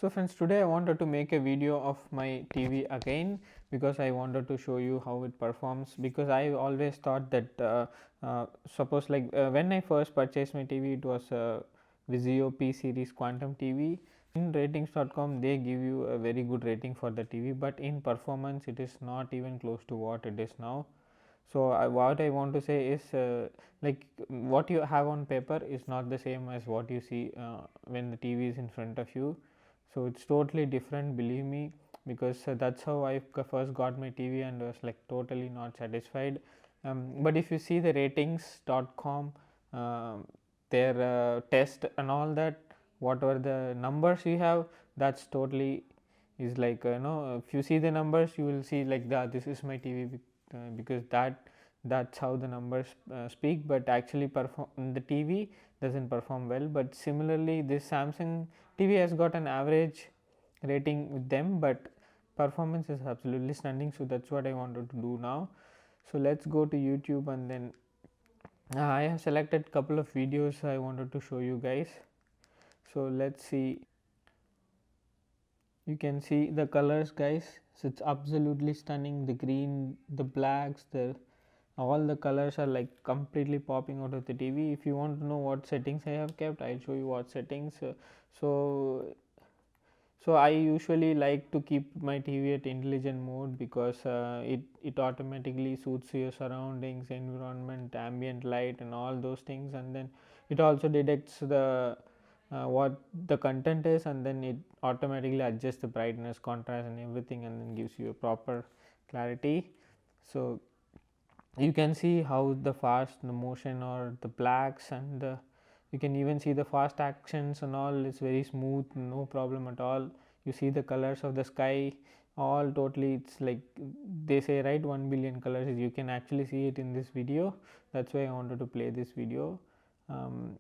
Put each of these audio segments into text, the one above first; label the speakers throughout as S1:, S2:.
S1: So friends, today I wanted to make a video of my TV again because I wanted to show you how it performs, because I always thought that suppose when I first purchased my TV, it was a Vizio P series Quantum TV. In ratings.com they give you a very good rating for the TV, but in performance it is not even close to what it is now. So what I want to say is like what you have on paper is not the same as what you see when the TV is in front of you. So it's totally different, believe me, because that's how I first got my TV and was like totally not satisfied. But if you see the ratings.com, their test and all that, whatever the numbers you have, that's totally is like if you see the numbers you will see like that this is my TV, because that's how the numbers speak, but actually perform the TV doesn't perform well. But similarly this Samsung TV has got an average rating with them, but performance is absolutely stunning. So that's what I wanted to do now. So let's go to YouTube, and then I have selected couple of videos I wanted to show you guys. So let's see. You can see the colors, guys. So it's absolutely stunning. The green, the blacks, the all the colors are like completely popping out of the TV. If you want to know what settings I have kept, I'll show you what settings. So so I usually like to keep my TV at intelligent mode, because it automatically suits your surroundings, environment, ambient light and all those things, and then it also detects the what the content is, and then it automatically adjusts the brightness, contrast and everything, and then gives you a proper clarity. So you can see how the fast the motion or the blacks, and you can even see the fast actions and all is very smooth, no problem at all. You see the colors of the sky, all totally, it's like they say right, 1 billion colors. You can actually see it in this video. That's why I wanted to play this video. um,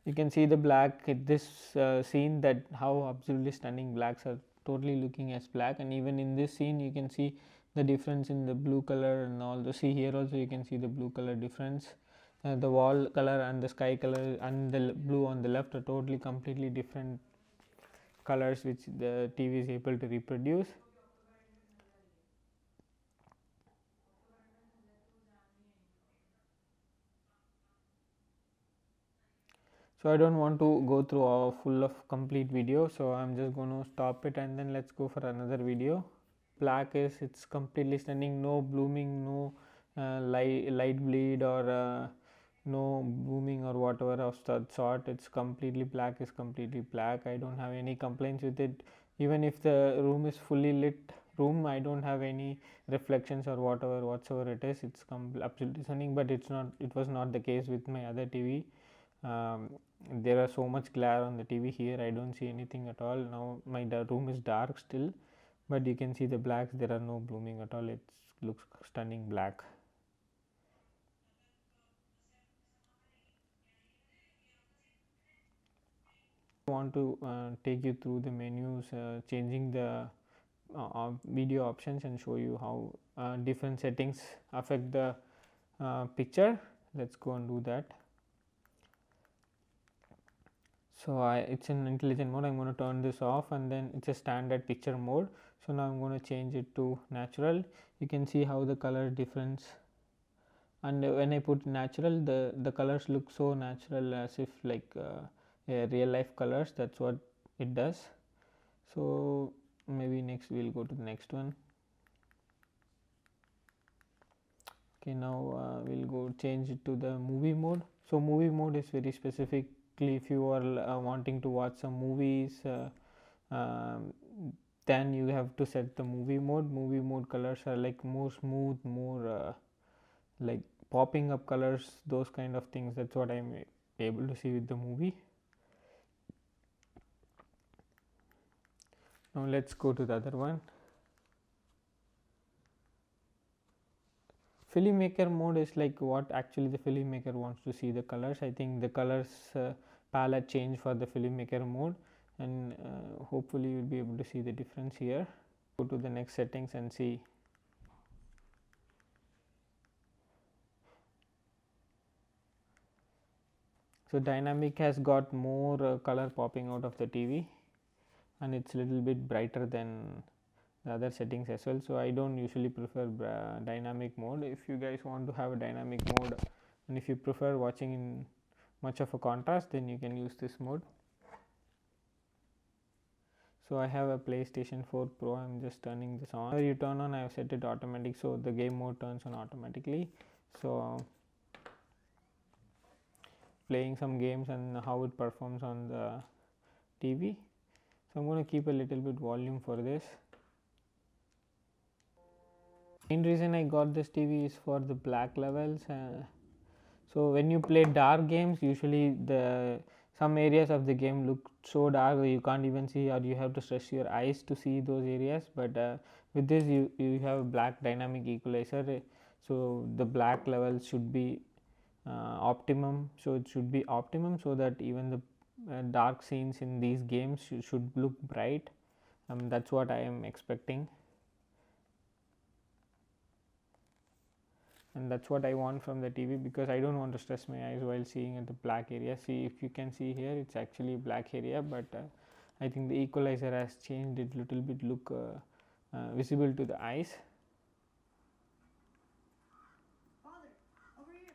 S1: you can see the black in this scene, that how absolutely stunning blacks are totally looking as black. And even in this scene you can see the difference in the blue color and all. The see here also you can see the blue color difference. The wall color and the sky color and the blue on the left are totally completely different colors which the TV is able to reproduce. So I don't want to go through a full of complete video, so I'm just going to stop it and then let's go for another video. Black is, it's completely stunning, no blooming, no light bleed or no booming or whatever of that sort. It's completely black, is completely black. I don't have any complaints with it. Even if the room is fully lit room, I don't have any reflections or whatever whatsoever it is. It's absolutely stunning, but it's not, it was not the case with my other TV. There are so much glare on the TV. Here I don't see anything at all. Now my room is dark still, but you can see the blacks, there are no blooming at all. It looks stunning black. I want to take you through the menus, changing the video options and show you how different settings affect the picture. Let's go and do that. So it's in intelligent mode. I'm going to turn this off, and then it's a standard picture mode. So now I'm going to change it to natural. You can see how the color difference, and when I put natural, the colors look so natural, as if like real life colors. That's what it does. So maybe next we'll go to the next one. Okay, now we'll go change it to the movie mode. So movie mode is very specifically if you are wanting to watch some movies, then you have to set the movie mode. Movie mode colors are like more smooth, more like popping up colors, those kind of things. That's what I'm able to see with the movie. Now let's go to the other one. Filmmaker mode is like what actually the filmmaker wants to see the colors. I think the colors palette change for the filmmaker mode, and hopefully you'll be able to see the difference here. Go to the next settings and see. So dynamic has got more color popping out of the TV, and it's a little bit brighter than the other settings as well. So I don't usually prefer dynamic mode. If you guys want to have a dynamic mode, and if you prefer watching in much of a contrast, then you can use this mode. So I have a PlayStation 4 Pro. I'm just turning this on. Whenever you turn on, I have set it automatic, so the game mode turns on automatically. So playing some games and how it performs on the TV. So I'm going to keep a little bit volume for this. Main reason I got this TV is for the black levels. So when you play dark games, usually some areas of the game look so dark that you can't even see, or you have to stretch your eyes to see those areas. But with this, you have a black dynamic equalizer, so the black levels should be optimum. So it should be optimum so that even the dark scenes in these games should look bright. That's what I am expecting, and that's what I want from the TV, because I don't want to stress my eyes while seeing at the black area. See, if you can see here, it's actually a black area, but I think the equalizer has changed it little bit, look visible to the eyes.
S2: Father, over here.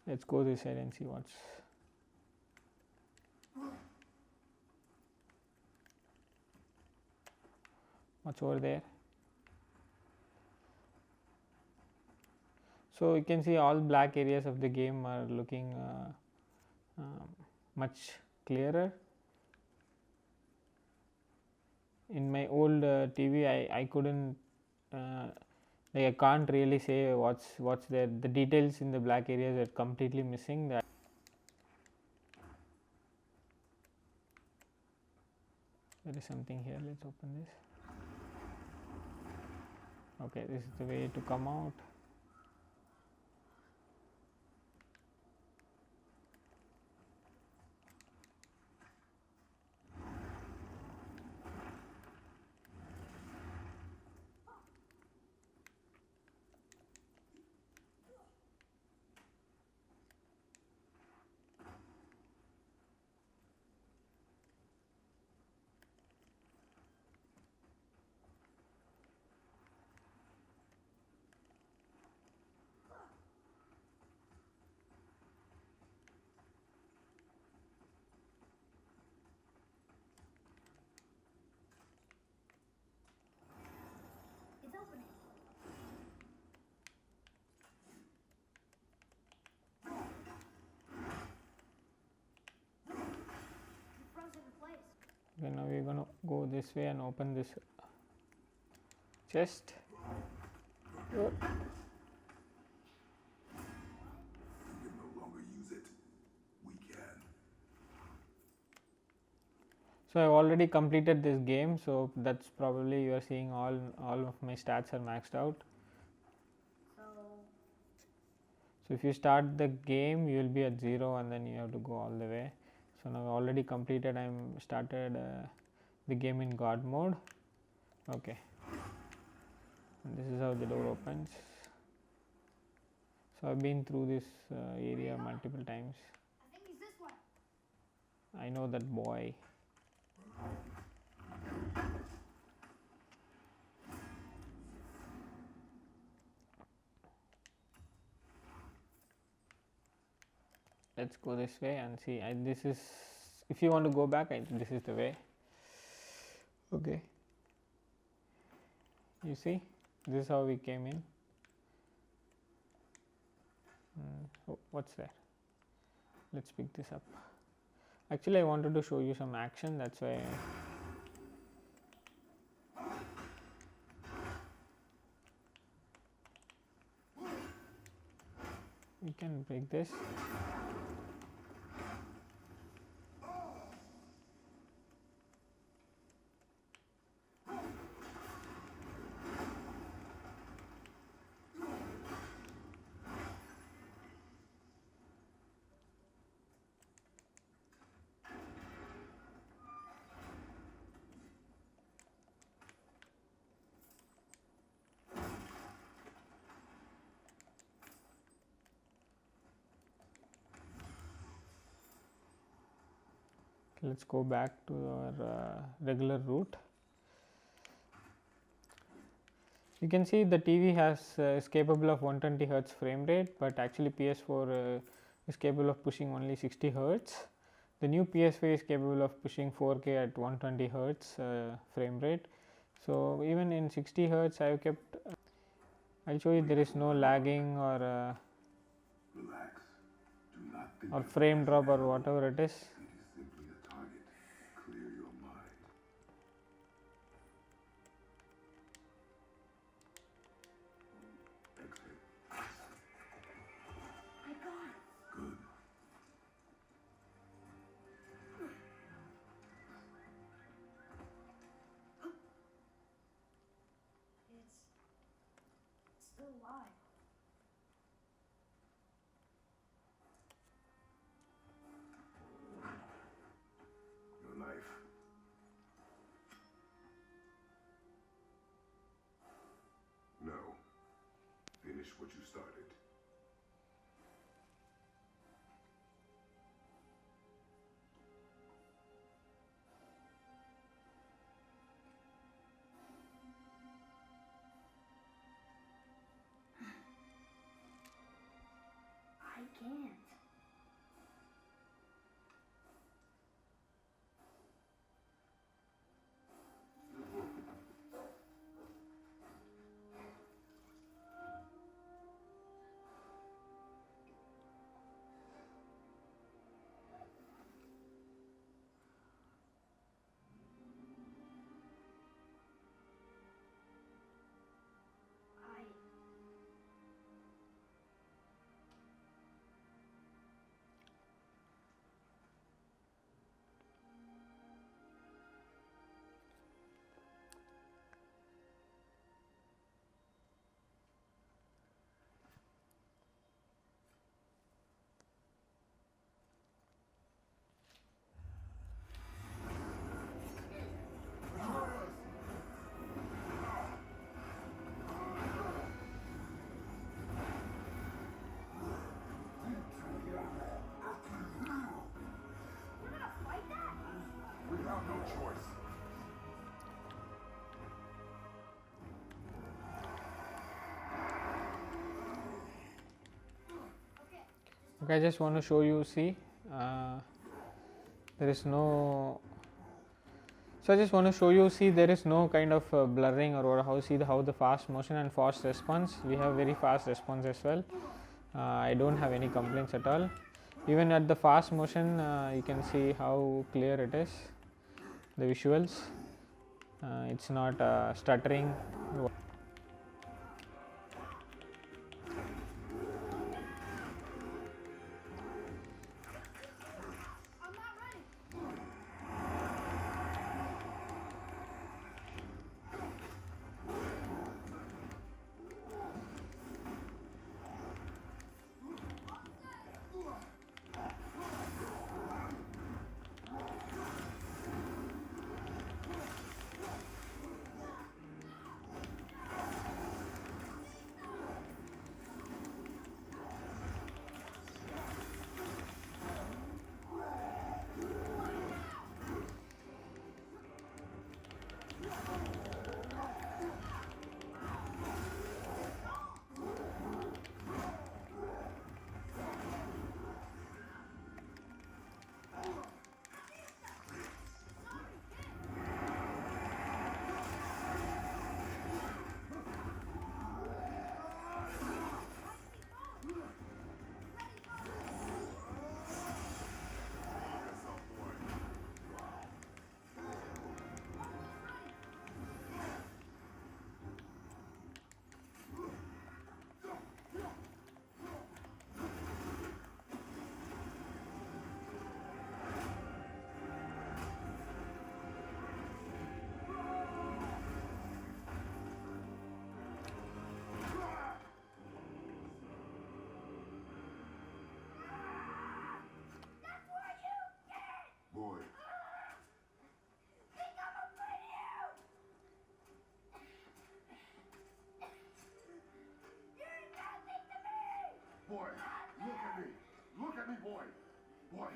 S1: Let's go this side and see what's over there. So you can see all black areas of the game are looking much clearer. In my old TV, I couldn't like I can't really say what's there. The details in the black areas are completely missing. That there is something here. Let's open this. Okay, this is the way to come out.
S2: It's opening. It's frozen in place.
S1: Okay, now we're gonna go this way and open this chest.
S3: You can no longer use it. We can.
S1: So I've already completed this game, so that's probably you are seeing all of my stats are maxed out. So if you start the game, you will be at 0 and then you have to go all the way. So now already completed. I'm started the game in God mode. Okay, and this is how the door opens. So I've been through this area multiple times.
S2: I think it's this one.
S1: I know that boy. Let's go this way and see. This is, if you want to go back, this is the way. Okay, you see, this is how we came in. Oh, what's there? Let's pick this up. Actually, I wanted to show you some action, that's why we can break this. Let's go back to our regular route. You can see the TV is capable of 120 Hz frame rate, but actually PS4 is capable of pushing only 60 Hz. The new PS5 is capable of pushing 4K at 120 Hz frame rate. So even in 60 Hz, I have kept. I'll show you there is no lagging or
S3: Relax. Do not think
S1: or frame drop or whatever it is.
S3: it is simply a target. Clear your mind. Exhale.
S2: I got it.
S3: Good.
S2: It's still alive.
S3: Your knife. No. Finish what you started.
S2: I can't. I We're gonna fight that?
S3: We have no choice.
S2: Okay.
S1: Okay, I just want to show you. See, there is no. So I just want to show you. See, there is no kind of blurring or how. See how the fast motion and fast response. We have very fast response as well. I don't have any complaints at all. Even at the fast motion, you can see how clear it is. The visuals. It's not stuttering.
S2: I'm not ready.
S3: Boy, look at me. Look at me, boy. Boy,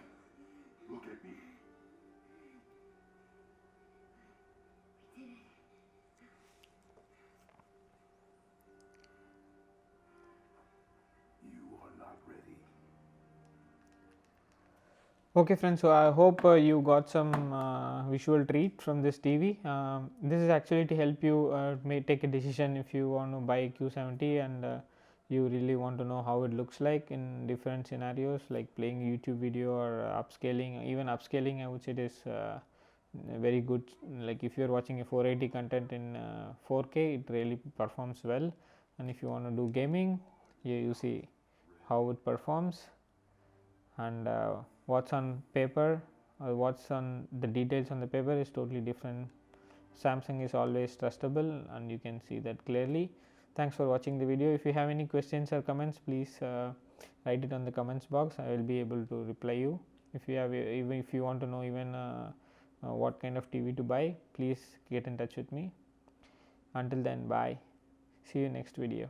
S3: look at me.
S1: Okay friends, so I hope you got some visual treat from this TV. This is actually to help you may take a decision if you want to buy Q70 and you really want to know how it looks like in different scenarios like playing YouTube video or upscaling. Even upscaling I would say it is very good. Like if you are watching a 480 content in 4K, it really performs well. And if you want to do gaming, you see how it performs. And what's on paper or what's on the details on the paper is totally different. Samsung is always trustable and you can see that clearly. Thanks for watching the video. If you have any questions or comments, please write it on the comments box. I will be able to reply you. If you have even if you want to know even what kind of TV to buy, please get in touch with me. Until then, bye. See you next video.